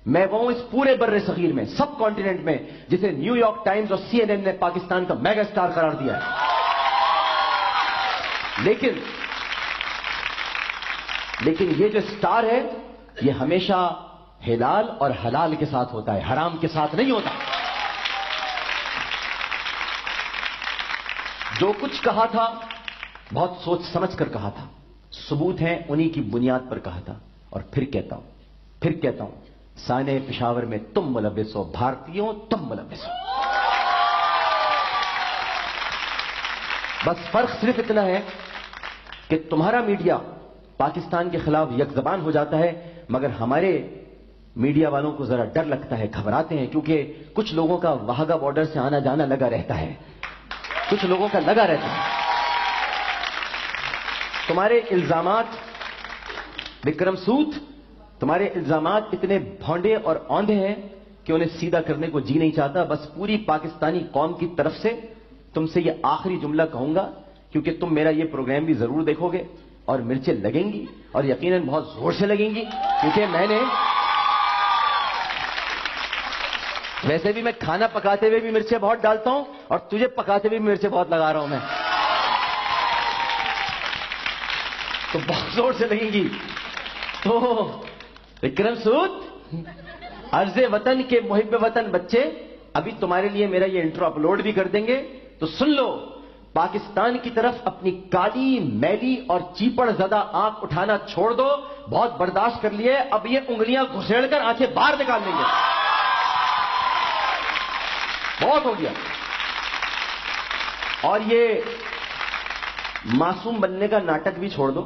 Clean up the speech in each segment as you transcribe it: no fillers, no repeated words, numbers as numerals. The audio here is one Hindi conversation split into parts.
मैं वो हूं इस पूरे बर्रे सगीर में, सब कॉन्टिनेंट में, जिसे न्यूयॉर्क टाइम्स और CNN ने पाकिस्तान का मेगा स्टार करार दिया है। लेकिन ये जो स्टार है, ये हमेशा हिलाल और हलाल के साथ होता है, हराम के साथ नहीं होता। जो कुछ कहा था बहुत सोच समझ कर कहा था, सबूत हैं उन्हीं की बुनियाद पर कहा था। और फिर कहता हूं, साने पेशावर में तुम मुलव्विस हो, भारतीयों तुम मुलव्विस हो। बस फर्क सिर्फ इतना है कि तुम्हारा मीडिया पाकिस्तान के खिलाफ यकजबान हो जाता है, मगर हमारे मीडिया वालों को जरा डर लगता है, घबराते हैं, क्योंकि कुछ लोगों का वाहगा बॉर्डर से आना जाना लगा रहता है, कुछ लोगों का लगा रहता है। तुम्हारे इल्जामात विक्रम सूद, तुम्हारे इल्जामात इतने भौंडे और औंधे हैं कि उन्हें सीधा करने को जी नहीं चाहता। बस पूरी पाकिस्तानी कौम की तरफ से तुमसे ये आखिरी जुमला कहूंगा, क्योंकि तुम मेरा ये प्रोग्राम भी जरूर देखोगे और मिर्चें लगेंगी, और यकीनन बहुत जोर से लगेंगी, क्योंकि मैंने वैसे भी मैं खाना पकाते हुए भी मिर्चें बहुत डालता हूं और तुझे पकाते हुए भी मिर्चें बहुत लगा रहा हूं मैं, तो बहुत जोर से लगेंगी। तो विक्रम सूद, अर्ज़े वतन के मुहिब वतन बच्चे, अभी तुम्हारे लिए मेरा ये इंट्रो अपलोड भी कर देंगे, तो सुन लो। पाकिस्तान की तरफ अपनी काली, मैली और चीपड़ ज़दा आंख उठाना छोड़ दो। बहुत बर्दाश्त कर लिए, अब ये उंगलियां घुसेड़कर आंखें बाहर निकाल लेंगे। बहुत हो गया। और ये मासूम बनने का नाटक भी छोड़ दो।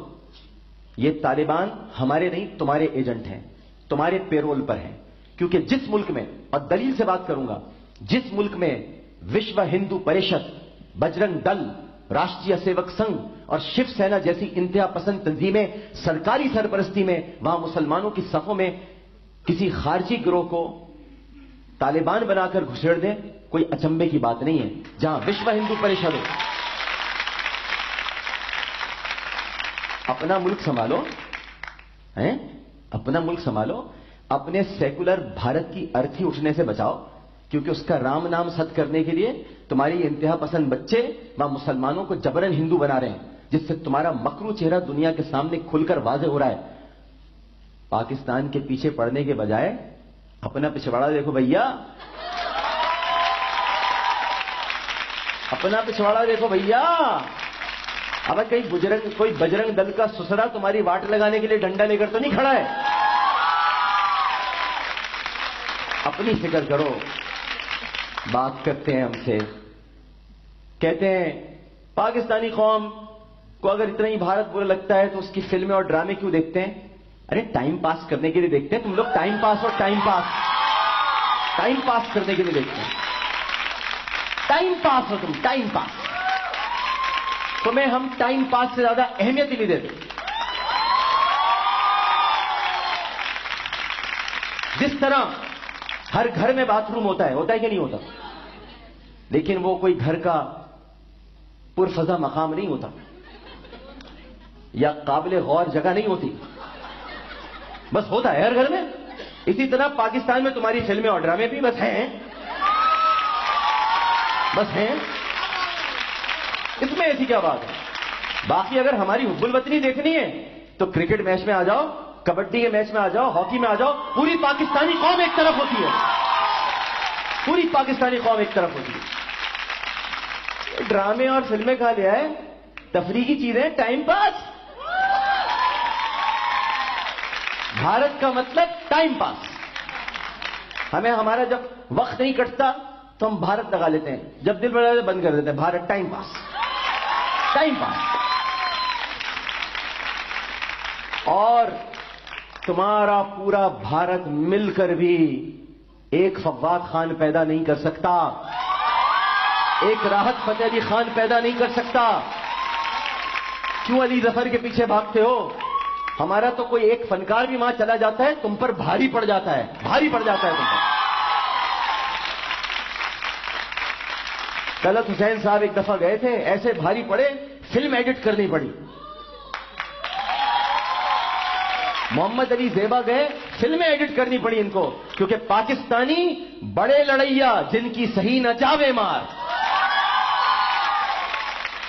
ये तालिबान हमारे नहीं, तुम्हारे एजेंट हैं, तुम्हारे पेरोल पर हैं। क्योंकि जिस मुल्क में, और दलील से बात करूंगा, जिस मुल्क में विश्व हिंदू परिषद, बजरंग दल, राष्ट्रीय सेवक संघ और शिवसेना जैसी इंतहा पसंद तंजीमें सरकारी सरपरस्ती में वहां मुसलमानों की सफों में किसी खारजी गिरोह को तालिबान बनाकर घुसेड़ दें, कोई अचंभे की बात नहीं है। जहां विश्व हिंदू परिषद हो, अपना मुल्क संभालो, हैं? अपना मुल्क संभालो, अपने सेकुलर भारत की अर्थी उठने से बचाओ, क्योंकि उसका राम नाम सत करने के लिए तुम्हारी इंतहा पसंद बच्चे वहां मुसलमानों को जबरन हिंदू बना रहे हैं, जिससे तुम्हारा मकरू चेहरा दुनिया के सामने खुलकर वाज़े हो रहा है। पाकिस्तान के पीछे पड़ने के बजाय अपना पिछवाड़ा देखो भैया, अपना पिछवाड़ा देखो भैया। अब कहीं कोई बजरंग दल का सुसरा तुम्हारी वाट लगाने के लिए डंडा लेकर तो नहीं खड़ा है। अपनी फिक्र करो। बात करते हैं हमसे, कहते हैं पाकिस्तानी कौम को अगर इतना ही भारत बुरा लगता है तो उसकी फिल्में और ड्रामे क्यों देखते हैं? अरे टाइम पास करने के लिए देखते हैं तुम लोग, टाइम पास करने के लिए देखते हैं। टाइम पास हो तुम, टाइम पास। तुम्हें हम टाइम पास से ज्यादा अहमियत ही नहीं देते। जिस तरह हर घर में बाथरूम होता है कि नहीं होता, लेकिन वो कोई घर का पुरफजा मकाम नहीं होता या काबिल गौर जगह नहीं होती, बस होता है हर घर में। इसी तरह पाकिस्तान में तुम्हारी फिल्में और ड्रामे भी बस हैं। इसमें ऐसी क्या बात है? बाकी अगर हमारी हुब्बुल वतनी देखनी है तो क्रिकेट मैच में आ जाओ, कबड्डी के मैच में आ जाओ, हॉकी में आ जाओ, पूरी पाकिस्तानी कौम एक तरफ होती है, पूरी पाकिस्तानी कौम एक तरफ होती है। ड्रामे और फिल्में खा लिया है, तफरीही चीजें, टाइम पास। भारत का मतलब टाइम पास। हमें हमारा जब वक्त नहीं कटता तो हम भारत लगा लेते हैं, जब दिल बड़ा बंद कर देते हैं Bharat. Time pass, time pass. और तुम्हारा पूरा भारत मिलकर भी एक फव्वाद खान पैदा नहीं कर सकता, एक राहत फतेह अली खान पैदा नहीं कर सकता। क्यों अली जफर के पीछे भागते हो? हमारा तो कोई एक फनकार भी वहां चला जाता है तुम पर भारी पड़ जाता है, भारी पड़ जाता है तुम पर। तलत हुसैन साहब एक दफा गए थे, ऐसे भारी पड़े, फिल्म एडिट करनी पड़ी। मोहम्मद अली ज़ेबा गए, फिल्में एडिट करनी पड़ी इनको, क्योंकि पाकिस्तानी बड़े लड़ैया जिनकी सही न जावे मार,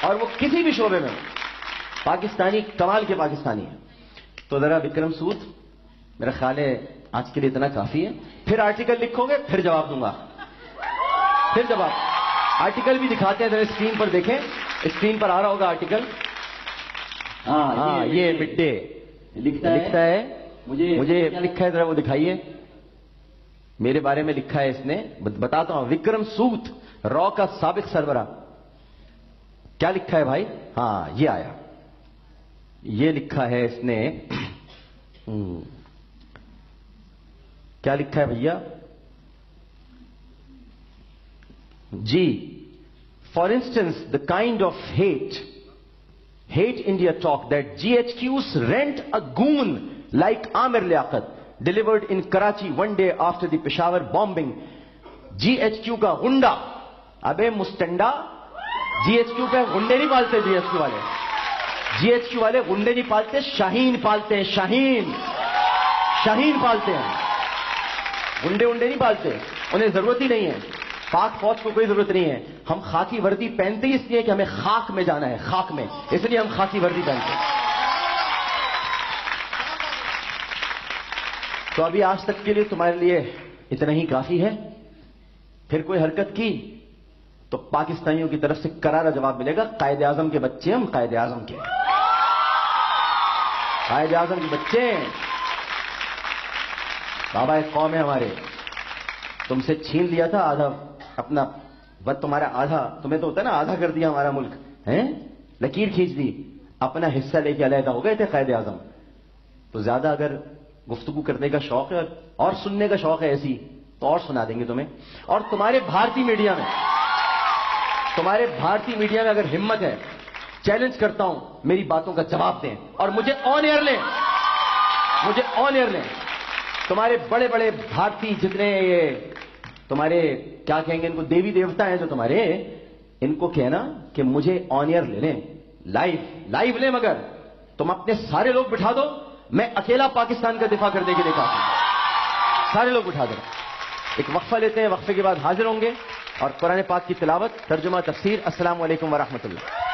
और वो किसी भी शोबे में पाकिस्तानी कमाल के पाकिस्तानी है। तो जरा विक्रम सूद, मेरा ख्याल है आज के लिए इतना काफी है। फिर आर्टिकल लिखोगे, फिर जवाब दूंगा, फिर जवाब। आर्टिकल भी दिखाते हैं, जरा स्क्रीन पर देखें, स्क्रीन पर आ रहा होगा आर्टिकल। हाँ, ये मिड डे लिखता है। मुझे लिखा है, जरा वो दिखाइए। मेरे बारे में लिखा है इसने, बताता हूं। विक्रम सूद, रॉ का साबिक सरबरा। क्या लिखा है भाई? हाँ, ये आया, ये लिखा है इसने। क्या लिखा है भैया जी? For instance, the kind of hate India talk that GHQs rent a goon like Amir Liaquat delivered in Karachi one day after the Peshawar bombing. GHQ का गुंडा, अबे मुस्टंडा, GHQ पे गुंडे नहीं पालते। GHQ वाले गुंडे नहीं पालते, शाहीन पालते हैं। शाहीन पालते हैं, गुंडे उंडे नहीं पालते, उन्हें जरूरत ही नहीं है। पाक फौज को कोई जरूरत नहीं है। हम खाकी वर्दी पहनते ही इसलिए कि हमें खाक में जाना है, खाक में, इसलिए हम खाकी वर्दी पहनते हैं। तो अभी आज तक के लिए तुम्हारे लिए इतना ही काफी है। फिर कोई हरकत की तो पाकिस्तानियों की तरफ से करारा जवाब मिलेगा। कायदे आजम के बच्चे, हम कायदे आजम के, कायदे आजम के बच्चे, बाबा एक कौम है हमारे। तुमसे छीन लिया था आधा अपना, बस तुम्हारा आधा, तुम्हें तो होता है ना, आधा कर दिया हमारा मुल्क है, लकीर खींच दी, अपना हिस्सा लेके अलहदा हो गए थे कायदे आजम। तो ज्यादा अगर गुफ्तगू करने का शौक है और सुनने का शौक है ऐसी, तो और सुना देंगे तुम्हें। और तुम्हारे भारतीय मीडिया में अगर हिम्मत है, चैलेंज करता हूं, मेरी बातों का जवाब दें और मुझे ऑन एयर लें। तुम्हारे बड़े बड़े भारतीय जितने ये तुम्हारे क्या कहेंगे इनको, देवी देवता हैं जो तुम्हारे, इनको कहना कि मुझे ऑन एयर ले लें, लाइव लें। मगर तुम अपने सारे लोग बिठा दो, मैं अकेला पाकिस्तान का दिफा करने के लिए काफी। सारे लोग बिठा दो। एक वक्फा लेते हैं, वक्फे के बाद हाजिर होंगे और कुरान पाक की तिलावत, तर्जुमा, तफसीर। अस्सलाम वालेकुम व रहमतुल्लाह।